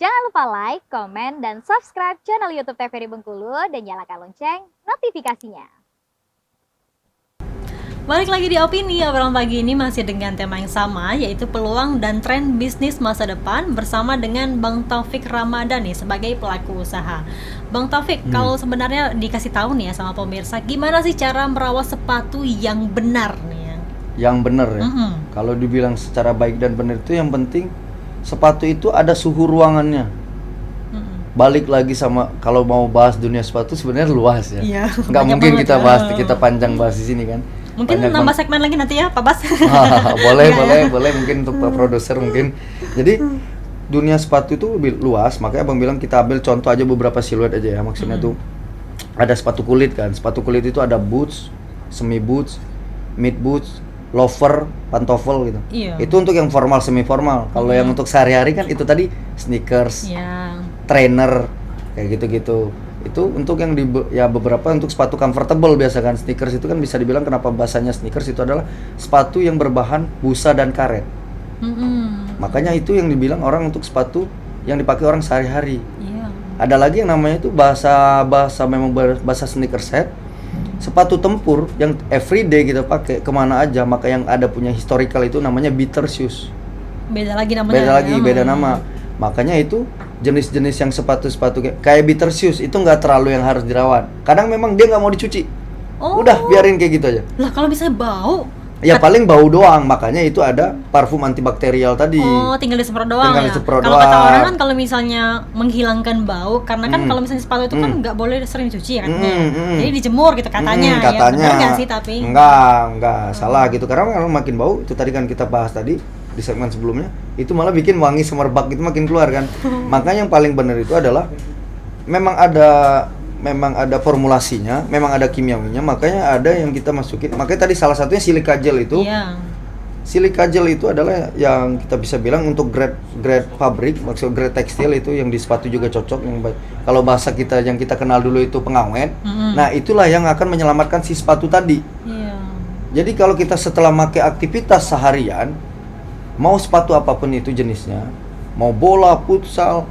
Jangan lupa like, komen, dan subscribe channel YouTube TVRI Bengkulu dan nyalakan lonceng notifikasinya. Balik lagi di Opini, obrolan pagi ini masih dengan tema yang sama, yaitu peluang dan tren bisnis masa depan bersama dengan Bang Taufik Ramadhani sebagai pelaku usaha. Bang Taufik, kalau sebenarnya dikasih tahu nih ya sama pemirsa, gimana sih cara merawat sepatu yang benar nih ya? Yang benar ya. Kalau dibilang secara baik dan benar itu yang penting sepatu itu ada suhu ruangannya. Balik lagi sama kalau mau bahas dunia sepatu sebenarnya luas ya. Iya, Nggak banyak mungkin banget kita ya. bahas kita panjang bahas di sini kan. Mungkin Banyak nambah segmen lagi nanti ya, Pak Bas. boleh mungkin untuk Pak Produser mungkin. Jadi dunia sepatu itu lebih luas, makanya Abang bilang kita ambil contoh aja beberapa siluet aja ya. Maksudnya tuh ada sepatu kulit kan. Sepatu kulit itu ada boots, semi boots, mid boots, loafer, pantofel gitu. Iya. Itu untuk yang formal semi formal. Kalau yang untuk sehari-hari kan itu tadi sneakers, Iya. trainer kayak gitu-gitu. Itu untuk yang ya beberapa untuk sepatu comfortable biasa kan. Sneakers itu kan bisa dibilang kenapa bahasanya sneakers itu adalah sepatu yang berbahan busa dan karet. Makanya itu yang dibilang orang untuk sepatu yang dipakai orang sehari-hari. Iya. Ada lagi yang namanya itu bahasa memang bahasa sneakerhead. Sepatu tempur yang everyday kita pakai kemana aja, maka yang ada punya historical itu namanya beater shoes. Beda lagi namanya. Beda nama. Makanya itu jenis-jenis yang sepatu-sepatu kayak beater shoes itu nggak terlalu yang harus dirawat. Kadang memang dia nggak mau dicuci. Udah biarin kayak gitu aja. Lah kalau misalnya bau? Ya paling bau doang, makanya itu ada parfum antibakterial tadi. Oh, tinggal disemprot doang Tinggal ya? disemprot Kalau kata doang. orang kan kalau misalnya menghilangkan bau, karena kan kalau misalnya sepatu itu kan nggak boleh sering dicuci ya katanya. Jadi dijemur gitu katanya. Ya, benar nggak sih tapi? Enggak, salah gitu. Karena kalau makin bau, itu tadi kan kita bahas tadi di segmen sebelumnya, itu malah bikin wangi semerbak itu makin keluar kan. Makanya yang paling benar itu adalah memang ada formulasinya, memang ada kimiawinya, makanya ada yang kita masukin. Makanya tadi salah satunya silika gel itu. Iya. Silika gel itu adalah yang kita bisa bilang untuk grade pabrik, maksud grade tekstil itu yang di sepatu juga cocok. Yang kalau bahasa kita yang kita kenal dulu itu pengawet. Nah, itulah yang akan menyelamatkan si sepatu tadi. Iya. Jadi kalau kita setelah pakai aktivitas seharian, mau sepatu apapun itu jenisnya, mau bola, futsal,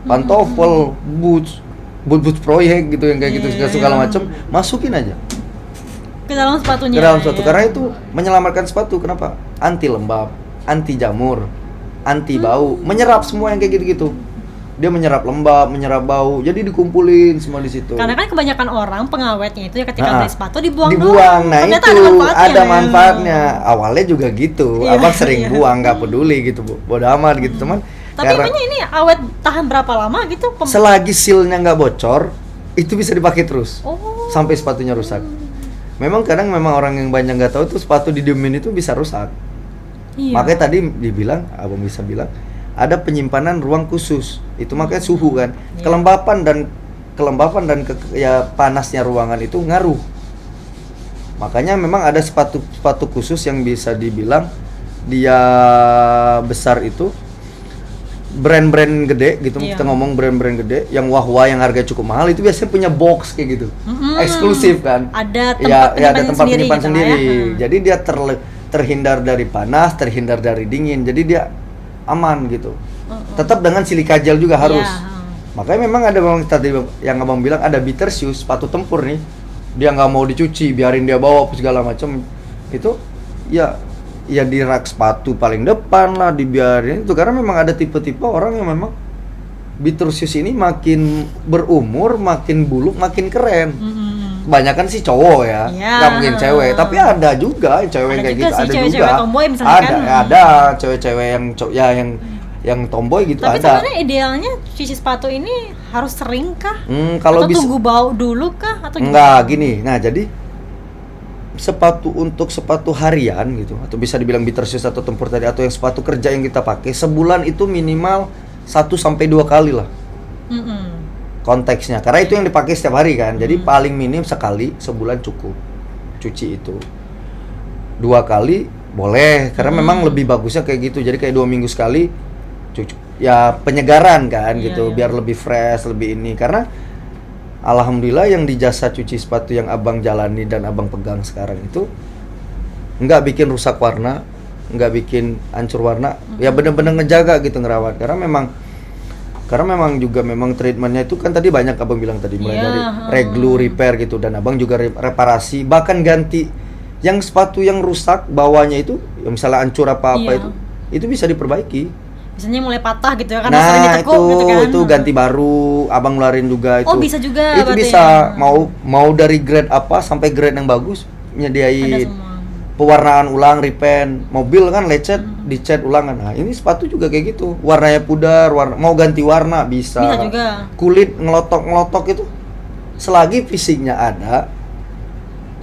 pantofel, boots proyek gitu yang kayak gitu segala macam, masukin aja Ke dalam sepatunya. ke dalam sepatu. Karena itu menyelamatkan sepatu. Kenapa? Anti lembab, anti jamur, anti bau, menyerap semua yang kayak gitu-gitu. Dia menyerap lembab, menyerap bau, jadi dikumpulin semua di situ. Karena kan kebanyakan orang pengawetnya itu ya ketika beli sepatu dibuang. Nah Ternyata itu ada ya. manfaatnya. Awalnya juga gitu, abang sering buang, nggak peduli gitu, bodo amat gitu teman. Tapi emangnya ini awet tahan berapa lama gitu? Selagi sealnya nggak bocor, itu bisa dipakai terus sampai sepatunya rusak. Memang kadang orang yang banyak nggak tahu tuh sepatu didiemin itu bisa rusak. Iya. Makanya tadi dibilang, abang bisa bilang ada penyimpanan ruang khusus. Itu makanya suhu kan, kelembapan dan ya panasnya ruangan itu ngaruh. Makanya memang ada sepatu khusus yang bisa dibilang dia besar itu. Brand-brand gede gitu, kita ngomong brand-brand gede yang wah-wah yang harganya cukup mahal itu biasanya punya box kayak gitu, eksklusif kan. Ada tempat penyimpan gitu sendiri. Ya. Jadi dia terhindar dari panas, terhindar dari dingin. Jadi dia aman gitu. Tetap dengan silika gel juga harus. Makanya memang ada tadi yang abang bilang ada beater shoes, sepatu tempur nih. Dia nggak mau dicuci, biarin dia bawa segala macam. Itu ya di rak sepatu paling depan lah dibiarin itu, karena memang ada tipe-tipe orang yang memang beater shoes ini makin berumur, makin buluk, makin keren. Kebanyakan sih cowok ya, nggak mungkin cewek, tapi ada juga cewek kayak gitu, ada juga. Tomboy misalnya ada cewek-cewek yang tomboy gitu. Tapi ada. sebenarnya idealnya cuci sepatu ini harus sering kah? Kalau atau tunggu bau dulu kah? Atau enggak gini, nah jadi untuk sepatu harian gitu, atau bisa dibilang beater shoes atau tempur tadi, atau yang sepatu kerja yang kita pakai sebulan itu minimal 1-2 kali lah konteksnya, karena itu yang dipakai setiap hari kan. Jadi paling minim sekali sebulan cukup cuci itu. 2 kali boleh, karena memang lebih bagusnya kayak gitu. Jadi kayak 2 minggu sekali cuci, ya penyegaran kan gitu, biar lebih fresh, lebih ini. Karena alhamdulillah yang di jasa cuci sepatu yang abang jalani dan abang pegang sekarang itu nggak bikin rusak warna, nggak bikin hancur warna, ya bener-bener ngejaga gitu, ngerawat. Karena memang Karena memang treatmentnya itu kan tadi banyak abang bilang tadi, mulai Iya, dari reglu, repair gitu, dan abang juga reparasi, bahkan ganti yang sepatu yang rusak bawahnya itu, yang misalnya hancur apa-apa Iya. itu bisa diperbaiki. Biasanya mulai patah gitu ya karena sering Nah ditekuk gitu kan. itu ganti baru, abang ngeluarin juga itu. Oh, bisa juga Itu berarti bisa ya. mau dari grade apa sampai grade yang bagus, Ada nyediain semua. pewarnaan ulang, repaint. Mobil kan lecet, dicat ulang kan. Nah, ini sepatu juga kayak gitu. Warnanya pudar, mau ganti warna bisa. Bisa juga. Kulit ngelotok-ngelotok itu selagi fisiknya ada,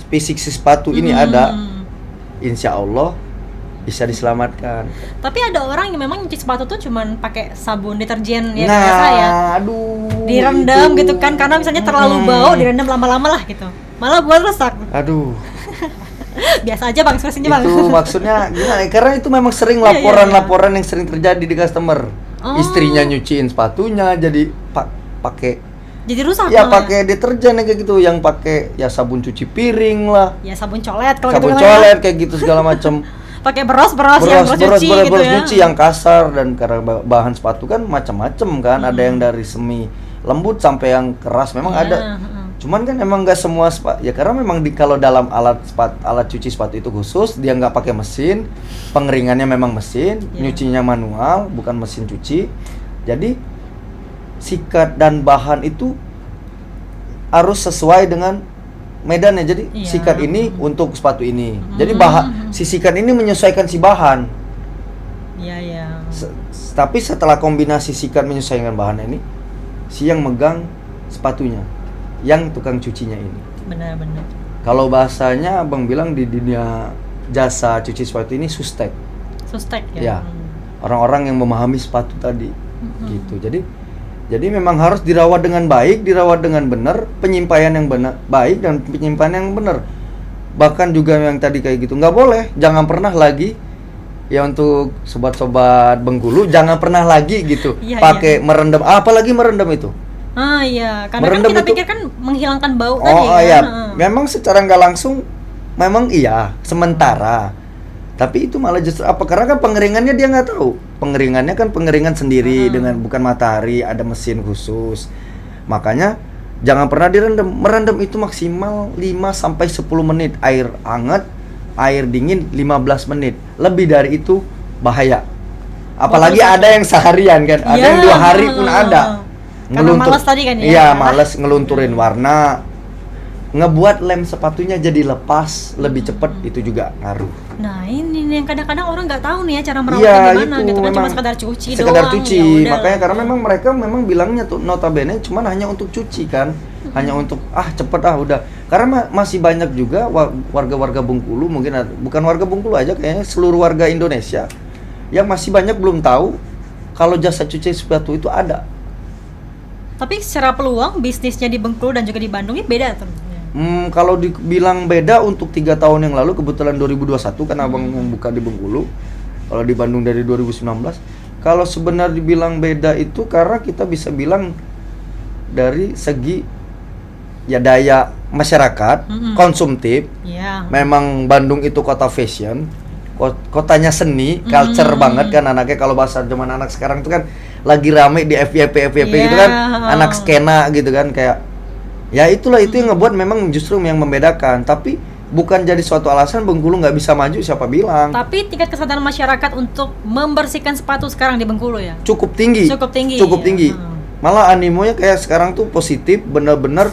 fisik si sepatu ini ada, insya Allah bisa diselamatkan. Tapi ada orang yang memang nyuci sepatu tuh cuman pakai sabun deterjen ya nah, biasa ya. aduh. Direndam itu. gitu kan karena misalnya terlalu bau, direndam lama-lama lah gitu. Malah buat rusak. Aduh. Biasa aja Bang, ekspresinya Bang. Itu maksudnya gimana? Karena itu memang sering Iya, iya, laporan-laporan yang sering terjadi di customer. Oh. Istrinya nyuciin sepatunya jadi pakai Jadi rusak ya malah. pakai deterjen yang kayak gitu, yang pakai ya sabun cuci piring lah, Ya sabun colet kalau sabun gitu kan ya. colet kayak gitu segala macam. Pakai beros yang beros cuci gitu ya. nyuci yang kasar, dan karena bahan sepatu kan macam-macam kan, ada yang dari semi lembut sampai yang keras, memang Iya, ada. Cuman kan emang nggak semua ya karena memang kalau dalam alat cuci sepatu itu khusus, dia nggak pakai mesin, pengeringannya memang mesin, nyucinya manual bukan mesin cuci. Jadi sikat dan bahan itu harus sesuai dengan medannya. Jadi Iya. sikat ini untuk sepatu ini. Jadi si sikat ini menyesuaikan si bahan. Iya, iya. Tapi setelah kombinasi sikat menyesuaikan bahan ini, si yang megang sepatunya, yang tukang cucinya ini. Benar-benar. Kalau bahasanya abang bilang di dunia jasa cuci sepatu ini sustek. Sustek Ya. ya. Orang-orang yang memahami sepatu tadi. Gitu. Jadi memang harus dirawat dengan baik, dirawat dengan benar, penyimpanan yang benar, baik dan penyimpanan yang benar. Bahkan juga yang tadi kayak gitu, nggak boleh, jangan pernah lagi ya untuk sobat-sobat Bengkulu, jangan pernah lagi gitu Iya, pakai merendam, apalagi merendam itu. Ah iya, karena Merendam kan kita itu- pikir kan menghilangkan bau tadi Oh kan. iya, Heeh. memang secara nggak langsung, memang iya sementara. Tapi itu malah justru apa? Karena kan pengeringannya dia nggak tahu. Pengeringannya kan pengeringan sendiri dengan bukan matahari, ada mesin khusus. Makanya jangan pernah direndam. Merendam itu maksimal 5 sampai 10 menit, air hangat, air dingin 15 menit. Lebih dari itu bahaya. Apalagi ada yang seharian kan, ada yang 2 hari pun ada. Karena malas tadi kan ya. Iya, malas ngelunturin warna. Ngebuat lem sepatunya jadi lepas lebih cepat, itu juga ngaruh. Nah ini nih yang kadang-kadang orang nggak tahu nih ya cara merawatnya Iya, gimana itu gitu kan, cuma memang sekedar cuci sekedar doang. cuci. Ya udah. Makanya karena memang mereka bilangnya tuh notabene cuman hanya untuk cuci kan, hanya untuk cepet udah. Karena masih banyak juga warga-warga Bengkulu, mungkin bukan warga Bengkulu aja, kayaknya seluruh warga Indonesia yang masih banyak belum tahu kalau jasa cuci sepatu itu ada. Tapi secara peluang bisnisnya di Bengkulu dan juga di Bandung ini beda tuh. Kalau dibilang beda untuk 3 tahun yang lalu, kebetulan 2021 kan abang membuka di Bengkulu. Kalau di Bandung dari 2019. Kalau sebenarnya dibilang beda itu karena kita bisa bilang dari segi ya daya masyarakat, konsumtif. Iya. Memang Bandung itu kota fashion, kotanya seni, culture banget kan anaknya. Kalau bahasa zaman anak sekarang itu kan lagi rame di FYP gitu kan, anak skena gitu kan, kayak ya itulah itu yang ngebuat memang justru yang membedakan. Tapi bukan jadi suatu alasan Bengkulu nggak bisa maju, siapa bilang. Tapi tingkat kesadaran masyarakat untuk membersihkan sepatu sekarang di Bengkulu ya Cukup tinggi. Cukup tinggi. Cukup tinggi. Malah animonya kayak sekarang tuh positif, bener-bener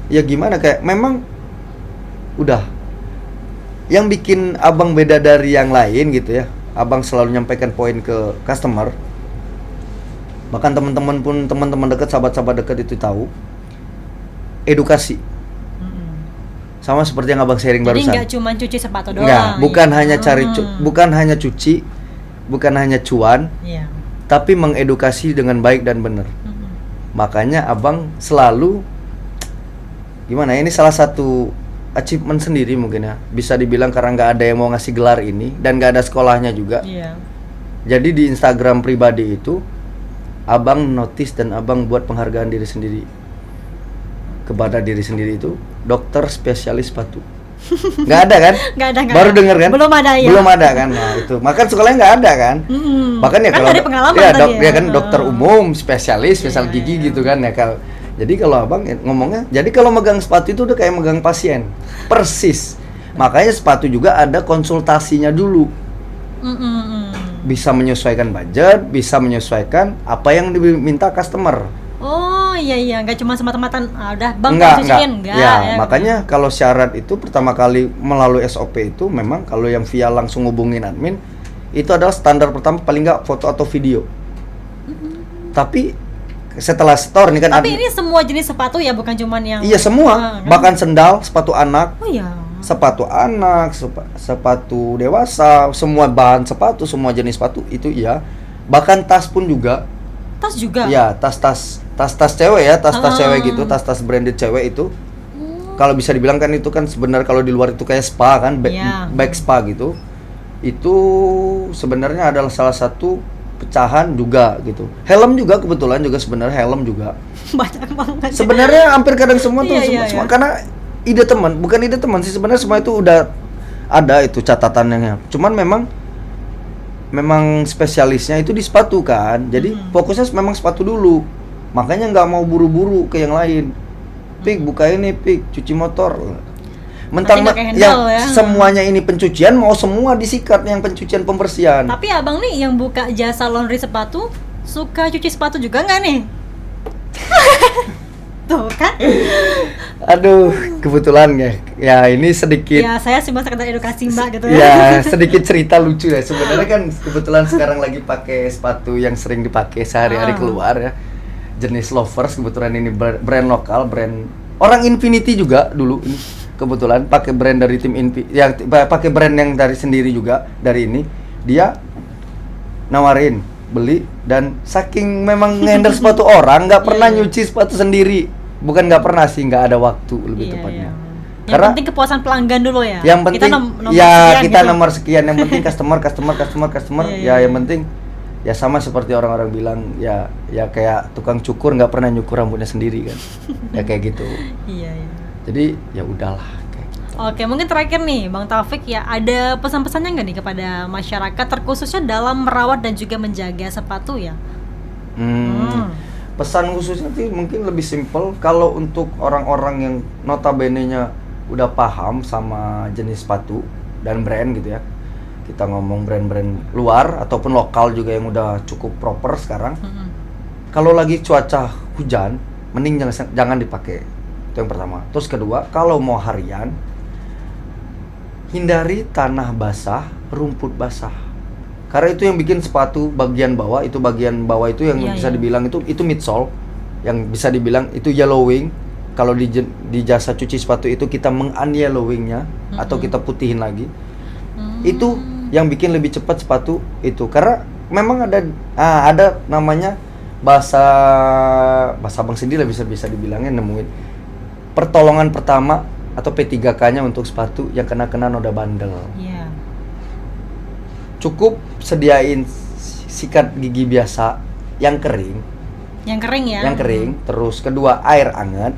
ya gimana, kayak memang udah yang bikin abang beda dari yang lain gitu ya. Abang selalu nyampaikan poin ke customer. Bahkan teman-teman dekat, sahabat-sahabat dekat itu tahu. Edukasi. Sama seperti yang abang sharing Jadi barusan. nggak cuma cuci sepatu doang. Enggak, bukan ya. hanya bukan hanya cuci, bukan hanya cuan, Iya. tapi mengedukasi dengan baik dan benar. Makanya abang selalu gimana? Ini salah satu achievement sendiri mungkin ya. Bisa dibilang karena nggak ada yang mau ngasih gelar ini dan nggak ada sekolahnya juga. Iya. Jadi di Instagram pribadi itu abang notice dan abang buat penghargaan diri sendiri kepada diri sendiri itu dokter spesialis sepatu. Nggak ada kan? Nggak ada. Baru denger kan? Belum ada ya. Belum ada kan? Nah itu, makan sekolahnya nggak ada kan? Bahkan ya Kan kalau dari pengalaman ya, tadi dia kan dokter umum, spesialis, spesial Iya, gigi iya. gitu kan ya kalau. Jadi kalau abang ngomongnya, jadi kalau megang sepatu itu udah kayak megang pasien, persis. Makanya sepatu juga ada konsultasinya dulu. Bisa menyesuaikan budget, bisa menyesuaikan apa yang diminta customer. Oh iya, nggak cuma semata-mata udah bang Enggak. enggak Ya, makanya kalau syarat itu pertama kali melalui SOP itu memang kalau yang via langsung hubungin admin itu adalah standar pertama paling nggak foto atau video. Tapi setelah store nih kan tapi ini semua jenis sepatu ya, bukan cuman yang iya semua, kan? bahkan sendal, sepatu anak, Oh iya. sepatu anak, sepatu dewasa, semua bahan sepatu, semua jenis sepatu itu iya. Bahkan tas pun juga. Tas juga. Iya, tas cewek ya, tas cewek gitu, tas branded cewek itu. Kalau bisa dibilang kan itu kan sebenarnya kalau di luar itu kayak spa kan, Iya. bag spa gitu. Itu sebenarnya adalah salah satu pecahan juga gitu. Helm juga kebetulan juga sebenarnya helm juga. Banyak banget. Sebenarnya hampir kadang semua tuh Iya, semua iya. karena ide teman, bukan ide teman sih sebenarnya semua itu udah ada itu catatannya. Cuman memang spesialisnya itu di sepatu kan. Jadi fokusnya memang sepatu dulu. Makanya nggak mau buru-buru ke yang lain. Pik buka ini, Pik cuci motor. Mentang Tapi nggak kayak yang handle ya. semuanya ini pencucian mau semua disikat yang pencucian pembersihan. Tapi abang nih yang buka jasa laundry sepatu suka cuci sepatu juga nggak nih? Tuh kan? Aduh, kebetulan ya. Ya ini sedikit Ya saya sih sekedar edukasi mbak gitu ya sedikit cerita lucu ya sebenarnya kan kebetulan sekarang lagi pakai sepatu yang sering dipakai sehari-hari keluar ya jenis Lovers kebetulan ini brand lokal brand orang Infinity juga dulu ini kebetulan pakai brand dari tim yang pakai brand yang dari sendiri juga dari ini dia nawarin beli dan saking memang ngendel sepatu orang nggak pernah Iya, iya. nyuci sepatu sendiri bukan nggak pernah sih nggak ada waktu lebih Iya, tepatnya. iya. Yang Karena penting kepuasan pelanggan dulu ya. yang penting nomor ya sekian kita gitu. nomor sekian yang penting customer Iya, ya iya. yang penting ya sama seperti orang-orang bilang ya kayak tukang cukur nggak pernah nyukur rambutnya sendiri kan ya kayak gitu Iya. jadi ya udahlah kayak gitu. Oke, mungkin terakhir nih Bang Taufik ya, ada pesan-pesannya nggak nih kepada masyarakat terkhususnya dalam merawat dan juga menjaga sepatu ya? Pesan khususnya sih mungkin lebih simpel kalau untuk orang-orang yang notabene-nya udah paham sama jenis sepatu dan brand gitu ya. Kita ngomong brand-brand luar ataupun lokal juga yang udah cukup proper sekarang. Kalau lagi cuaca hujan, mending jangan dipakai. Itu yang pertama. Terus kedua, kalau mau harian, hindari tanah basah, rumput basah. Karena itu yang bikin sepatu bagian bawah itu yang Iya, bisa iya. dibilang itu midsole, yang bisa dibilang itu yellowing. Kalau di jasa cuci sepatu itu kita meng-unyellowingnya atau kita putihin lagi. Itu yang bikin lebih cepat sepatu itu karena memang ada namanya bahasa Bang Cindy lah bisa dibilangnya nemuin pertolongan pertama atau P3K-nya untuk sepatu yang kena noda bandel. Iya. Cukup sediain sikat gigi biasa yang kering, Yang kering ya? yang kering. Terus kedua air hangat,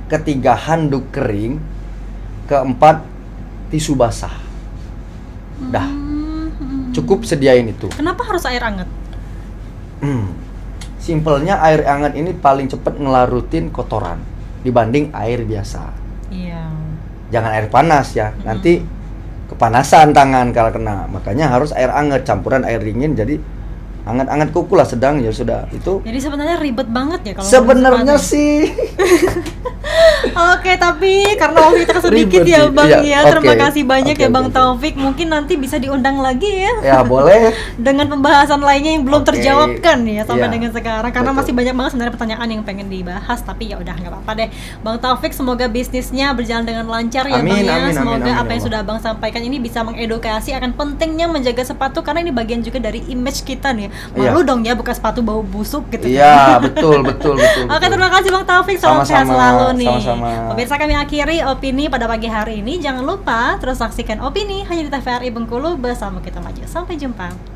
ketiga handuk kering, keempat tisu basah. Dah, cukup sediain itu. Kenapa harus air hangat? Simpelnya air hangat ini paling cepat ngelarutin kotoran dibanding air biasa. Iya. Jangan air panas ya, nanti kepanasan tangan kalau kena. Makanya harus air hangat campuran air dingin jadi hangat-hangat kuku lah sedang ya sudah itu. Jadi sebenarnya ribet banget ya kalau Sebenarnya ngomongin sepatu. sih Oke, tapi karena waktu kita sedikit Ribet ya sih. Bang Iya, ya. oke. Terima kasih banyak Oke, ya Bang oke. Taufik. Mungkin nanti bisa diundang lagi ya. ya boleh. Dengan pembahasan lainnya yang belum Oke. terjawabkan ya sampai Iya. dengan sekarang karena Betul. masih banyak banget sebenarnya pertanyaan yang pengen dibahas tapi ya udah nggak apa-apa deh Bang Taufik, semoga bisnisnya berjalan dengan lancar ya Amin, Bang ya. amin, Semoga amin, apa yang ya sudah Bang sampaikan ini bisa mengedukasi akan pentingnya menjaga sepatu karena ini bagian juga dari image kita nih. Iya. Malu dong ya buka sepatu bau busuk gitu. Iya, betul. Oke, terima kasih Bang Taufik, salam sehat Sama-sama, selalu nih. sama-sama. Pemirsa, kami akhiri opini pada pagi hari ini. Jangan lupa terus saksikan opini hanya di TVRI Bengkulu bersama kita maju. Sampai jumpa.